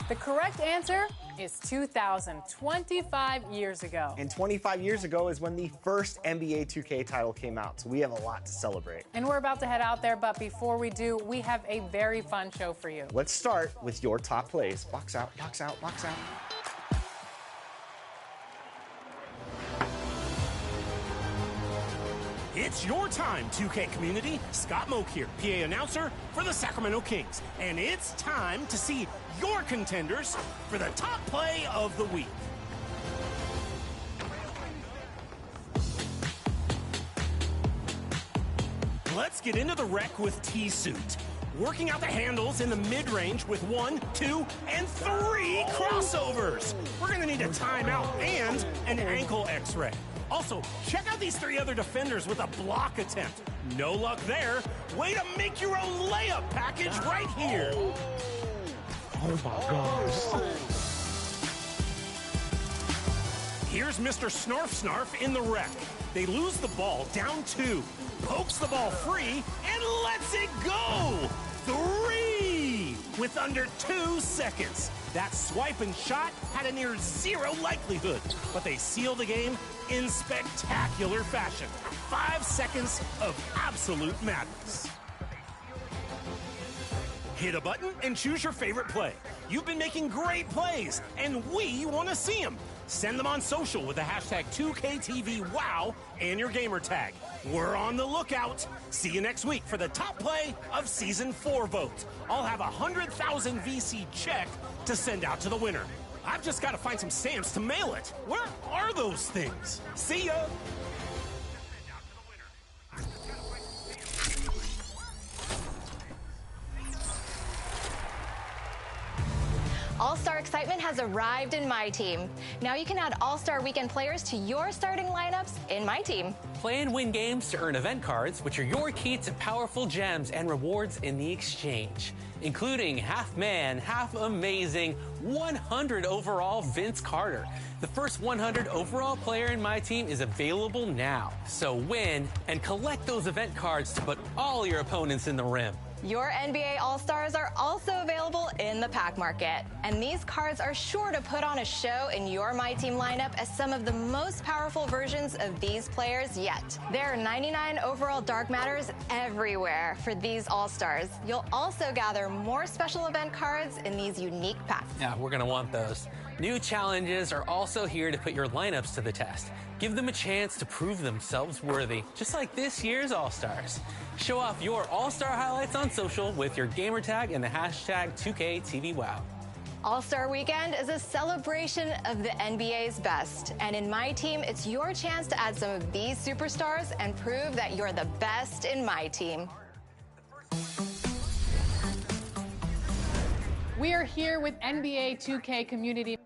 The correct answer is 2000, 25 years ago. And 25 years ago is when the first NBA 2K title came out, so we have a lot to celebrate. And we're about to head out there, but before we do, we have a very fun show for you. Let's start with your top plays. Box out, box out, box out. It's your time, 2K community. Scott Moak here, PA announcer for the Sacramento Kings. And it's time to see your contenders for the top play of the week. Let's get into the rec with T-Suit. Working out the handles in the mid-range with 1, 2, and 3 crossovers. We're gonna need a timeout and an ankle x-ray. Also, check out these 3 other defenders with a block attempt. No luck there. Way to make your own layup package right here. Oh my gosh. Here's Mr. Snarf Snarf in the wreck. They lose the ball down 2. Pokes the ball free and lets it go. 3 with under 2 seconds. That swipe and shot had a near 0 likelihood, but they seal the game in spectacular fashion. 5 seconds of absolute madness. Hit a button and choose your favorite play. You've been making great plays, and we want to see them. Send them on social with the hashtag 2KTVWOW and your gamer tag. We're on the lookout. See you next week for the top play of Season 4 vote. I'll have 100,000 VC check to send out to the winner. I've just got to find some stamps to mail it. Where are those things? See ya! All-Star excitement has arrived in My Team. Now you can add All-Star Weekend players to your starting lineups in My Team. Play and win games to earn event cards, which are your key to powerful gems and rewards in the exchange, including half man, half amazing, 100 overall Vince Carter. The first 100 overall player in My Team is available now. So win and collect those event cards to put all your opponents in the rim. Your NBA All-Stars are also available in the pack market. And these cards are sure to put on a show in your My Team lineup as some of the most powerful versions of these players yet. There are 99 overall Dark Matters everywhere for these All-Stars. You'll also gather more special event cards in these unique packs. Yeah, we're gonna want those. New challenges are also here to put your lineups to the test. Give them a chance to prove themselves worthy, just like this year's All-Stars. Show off your All-Star highlights on social with your gamer tag and the hashtag 2KTVWOW. All-Star Weekend is a celebration of the NBA's best. And in My Team, it's your chance to add some of these superstars and prove that you're the best in My Team. We are here with NBA 2K community.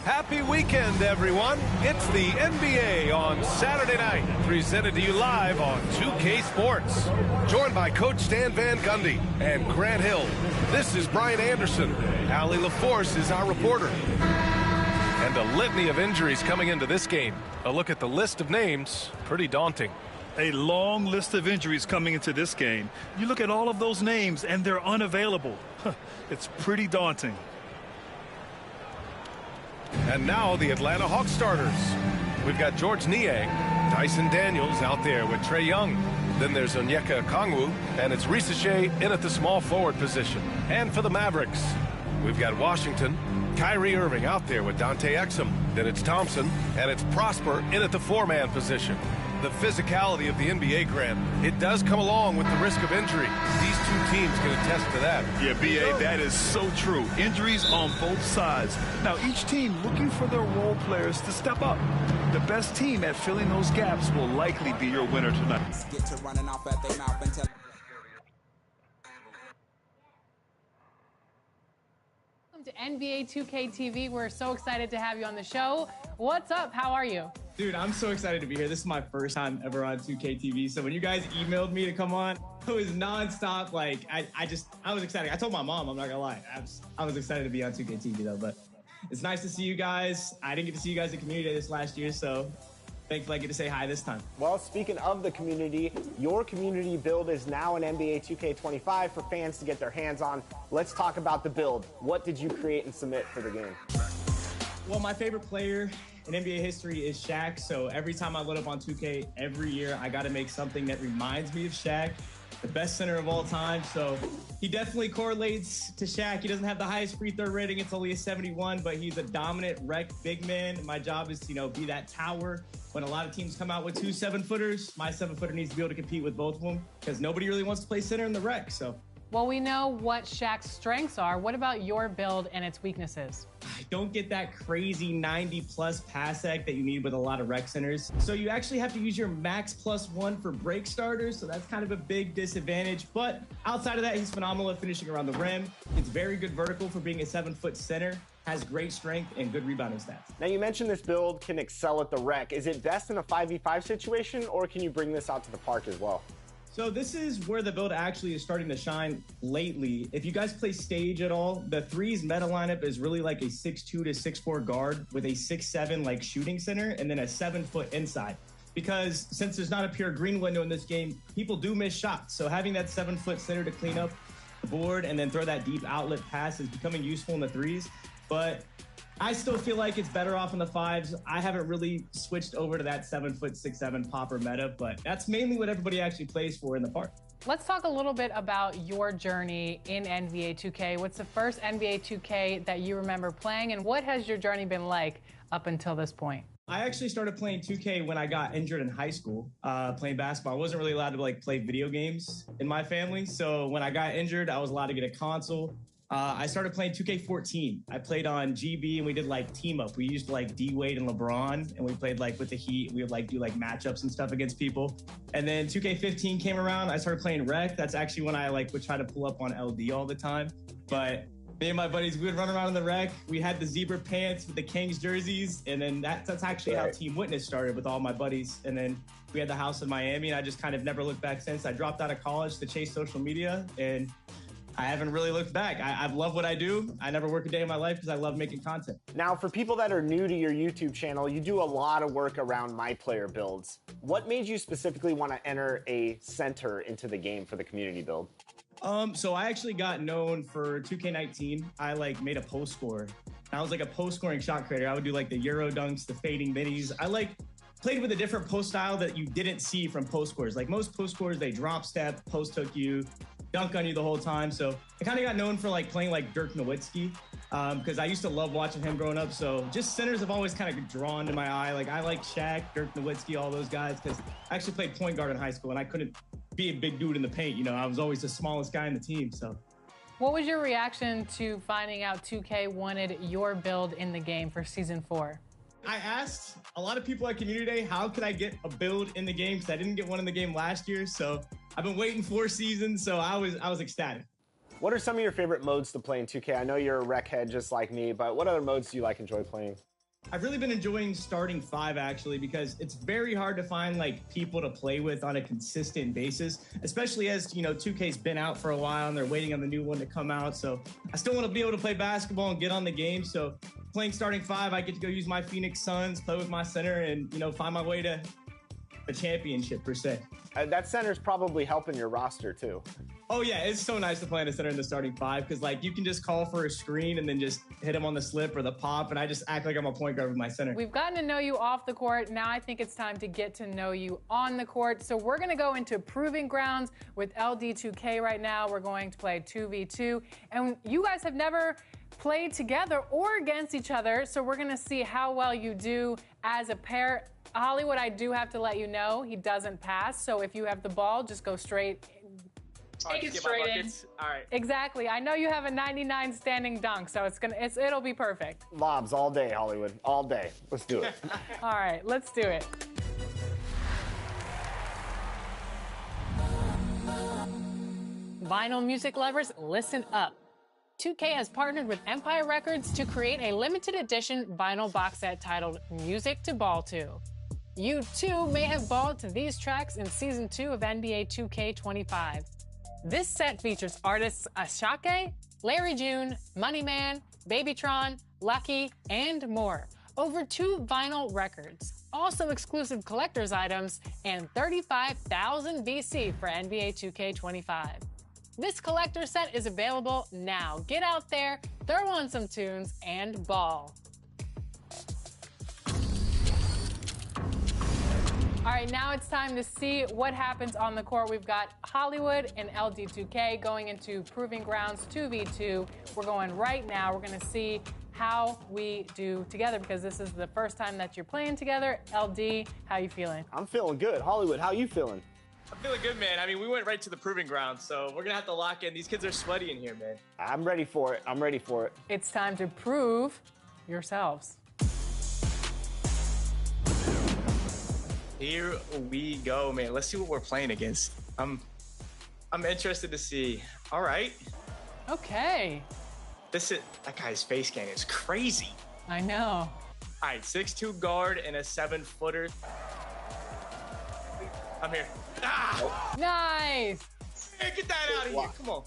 Happy weekend, everyone. It's the NBA on Saturday night, presented to you live on 2K Sports. Joined by Coach Stan Van Gundy and Grant Hill. This is Brian Anderson. Allie LaForce is our reporter. And a litany of injuries coming into this game. A look at the list of names, pretty daunting. A long list of injuries coming into this game. You look at all of those names and they're unavailable. It's pretty daunting. And now the Atlanta Hawks starters. We've got George Niang, Dyson Daniels out there with Trae Young. Then there's Onyeka Okongwu, and it's Risa Shea in at the small forward position. And for the Mavericks, we've got Washington, Kyrie Irving out there with Dante Exum. Then it's Thompson, and it's Prosper in at the 4-man position. The physicality of the NBA, Grant, it does come along with the risk of injury. These two teams can attest to that. Yeah, B.A., that is so true. Injuries on both sides. Now, each team looking for their role players to step up. The best team at filling those gaps will likely be your winner tonight. Get to running off at their mouth and tell. Welcome to NBA 2K TV. We're so excited to have you on the show. What's up? How are you? Dude, I'm so excited to be here. This is my first time ever on 2K TV. So when you guys emailed me to come on, it was nonstop. Like, I was excited. I told my mom, I'm not gonna lie. I was excited to be on 2K TV though, but it's nice to see you guys. I didn't get to see you guys at Community Day this last year, so thankfully I get to say hi this time. Well, speaking of the community, your community build is now in NBA 2K25 for fans to get their hands on. Let's talk about the build. What did you create and submit for the game? Well, my favorite player in NBA history is Shaq, so every time I load up on 2K, every year I got to make something that reminds me of Shaq, the best center of all time. So he definitely correlates to Shaq. He doesn't have the highest free throw rating. It's only a 71, but he's a dominant wreck big man. My job is to, be that tower. When a lot of teams come out with 2 7-footers, my 7-footer needs to be able to compete with both of them because nobody really wants to play center in the wreck. So. Well, we know what Shaq's strengths are. What about your build and its weaknesses? I don't get that crazy 90-plus pass act that you need with a lot of rec centers. So you actually have to use your max +1 for break starters, so that's kind of a big disadvantage. But outside of that, he's phenomenal at finishing around the rim. It's very good vertical for being a 7-foot center, has great strength and good rebounding stats. Now, you mentioned this build can excel at the rec. Is it best in a 5v5 situation, or can you bring this out to the park as well? So this is where the build actually is starting to shine lately. If you guys play Stage at all, the threes meta lineup is really like a 6'2 to 6'4 guard with a 6'7 like shooting center and then a 7-foot inside. Because since there's not a pure green window in this game, people do miss shots. So having that 7-foot center to clean up the board and then throw that deep outlet pass is becoming useful in the threes. But I still feel like it's better off in the 5s. I haven't really switched over to that 7-foot, 6'7 popper meta, but that's mainly what everybody actually plays for in the park. Let's talk a little bit about your journey in NBA 2K. What's the first NBA 2K that you remember playing, and what has your journey been like up until this point? I actually started playing 2K when I got injured in high school, playing basketball. I wasn't really allowed to play video games in my family, so when I got injured, I was allowed to get a console. I started playing 2K14. I played on GB and we did team up. We used D-Wade and LeBron, and we played with the Heat. We would do matchups and stuff against people. And then 2K15 came around. I started playing Rec. That's actually when I would try to pull up on LD all the time. But me and my buddies, we would run around in the Rec. We had the zebra pants with the Kings jerseys, and then that's actually how Team Witness started with all my buddies. And then we had the house in Miami, and I just kind of never looked back since. I dropped out of college to chase social media, and I haven't really looked back. I love what I do. I never work a day in my life because I love making content. Now, for people that are new to your YouTube channel, you do a lot of work around My Player builds. What made you specifically want to enter a center into the game for the community build? So I actually got known for 2K19. I made a post scorer. I was a post scoring shot creator. I would do the Euro dunks, the fading minis. I played with a different post style that you didn't see from post scorers. Most post scorers, they drop step, post hook you, dunk on you the whole time. So I kind of got known for playing Dirk Nowitzki because I used to love watching him growing up. So just centers have always kind of drawn to my eye. I like Shaq, Dirk Nowitzki, all those guys because I actually played point guard in high school and I couldn't be a big dude in the paint. I was always the smallest guy in the team. So what was your reaction to finding out 2K wanted your build in the game for Season 4? I asked a lot of people at Community Day, how could I get a build in the game? Because I didn't get one in the game last year. So I've been waiting 4 seasons, so I was ecstatic. What are some of your favorite modes to play in 2K? I know you're a rec head just like me, but what other modes do you enjoy playing? I've really been enjoying starting 5 actually because it's very hard to find people to play with on a consistent basis, especially as 2K's been out for a while and they're waiting on the new one to come out. So I still want to be able to play basketball and get on the game. So playing starting 5, I get to go use my Phoenix Suns, play with my center, and find my way to a championship per se. That center's probably helping your roster too. Oh yeah, it's so nice to play in a center in the starting 5 because you can just call for a screen and then just hit him on the slip or the pop, and I just act like I'm a point guard with my center. We've gotten to know you off the court. Now I think it's time to get to know you on the court. So we're going to go into Proving Grounds with LD2K right now. We're going to play 2v2, and you guys have never played together or against each other, so we're going to see how well you do as a pair. Hollywood, I do have to let you know, he doesn't pass, so if you have the ball, just go straight. Take it straight in. All right. Exactly. I know you have a 99 standing dunk, so it'll be perfect. Lobs all day, Hollywood. All day. Let's do it. All right, let's do it. Vinyl music lovers, listen up. 2K has partnered with Empire Records to create a limited edition vinyl box set titled Music to Ball To. You too may have balled to these tracks in Season 2 of NBA 2K25. This set features artists Ashake, Larry June, Moneyman, Babytron, Lucky, and more. over 2 vinyl records, also exclusive collector's items, and 35,000 VC for NBA 2K25. This collector set is available now. Get out there, throw on some tunes, and ball. All right, now it's time to see what happens on the court. We've got Hollywood and LD2K going into Proving Grounds 2v2. We're going right now. We're going to see how we do together because this is the first time that you're playing together. LD, how you feeling? I'm feeling good. Hollywood, how you feeling? I'm feeling good, man. I mean, we went right to the Proving Grounds, so we're going to have to lock in. These kids are sweaty in here, man. I'm ready for it. I'm ready for it. It's time to prove yourselves. Here we go, man. Let's see what we're playing against. I'm interested to see. All right. Okay. That guy's face scan is crazy. I know. All right, 6'2" guard and a 7-footer. I'm here. Ah! Nice. Hey, get that out of here. Come on.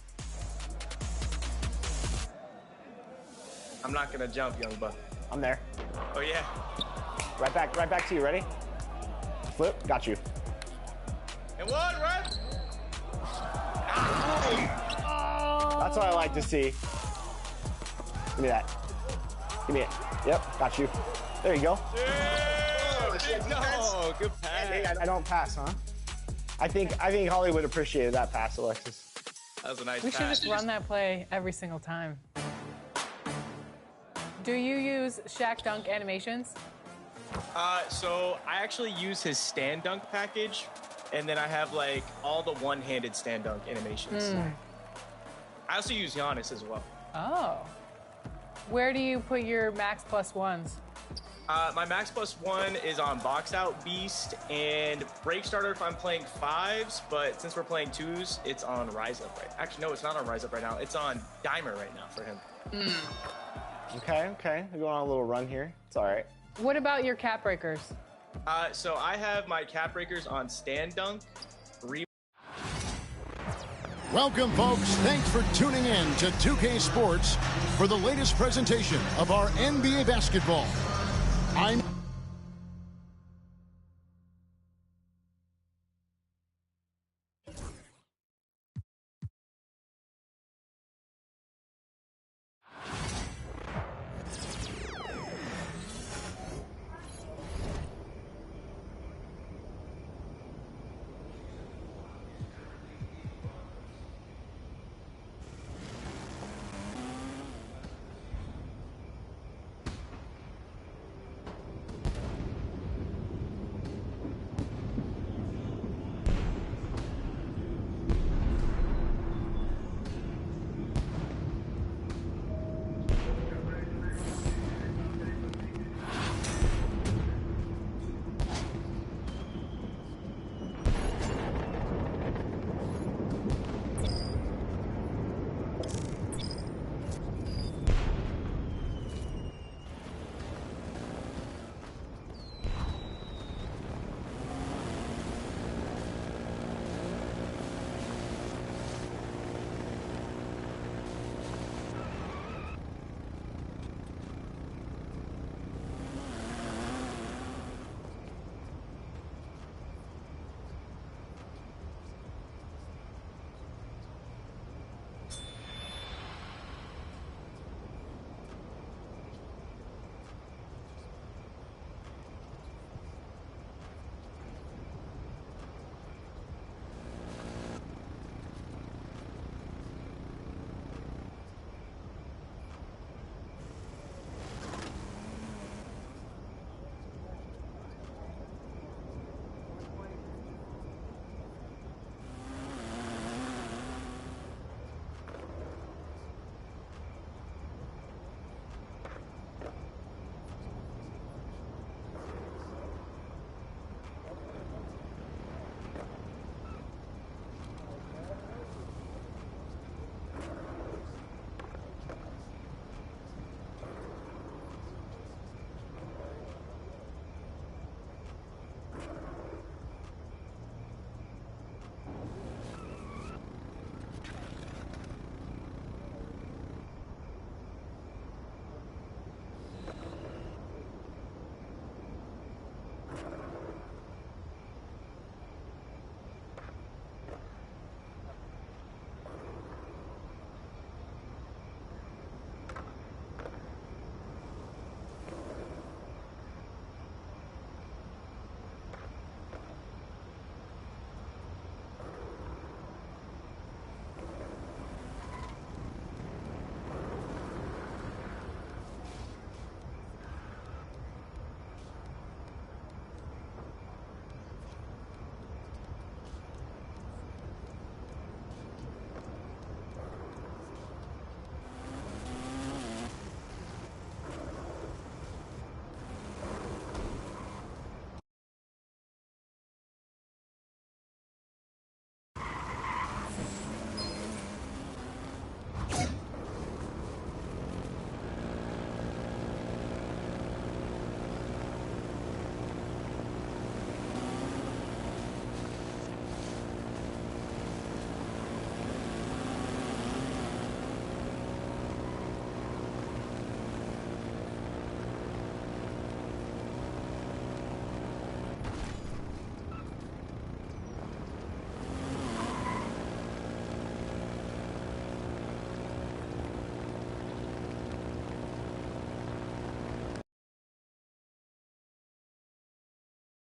I'm not gonna jump, young buck. I'm there. Oh yeah. Right back to you. Ready? Flip. Got you. And one, right? That's what I like to see. Give me that. Give me it. Yep, got you. There you go. Oh, good pass. Hey, I don't pass, huh? I think Hollywood appreciated that pass, Alexis. That was a nice We pass. should just run that play every single time. Do you use Shaq Dunk animations? So I actually use his stand dunk package, and then I have like all the one-handed stand dunk animations. I also use Giannis as well. Oh. Where do you put your Max Plus ones? My Max Plus 1 is on Box Out Beast and Break Starter if I'm playing 5s, but since we're playing 2s, it's on Rise Up right. Actually, no, it's not on Rise Up right now. It's on Dimer right now for him. Okay. We're going on a little run here. It's all right. What about your cap breakers? So I have my cap breakers on Stand Dunk. Welcome, folks. Thanks for tuning in to 2K Sports for the latest presentation of our NBA basketball. I'm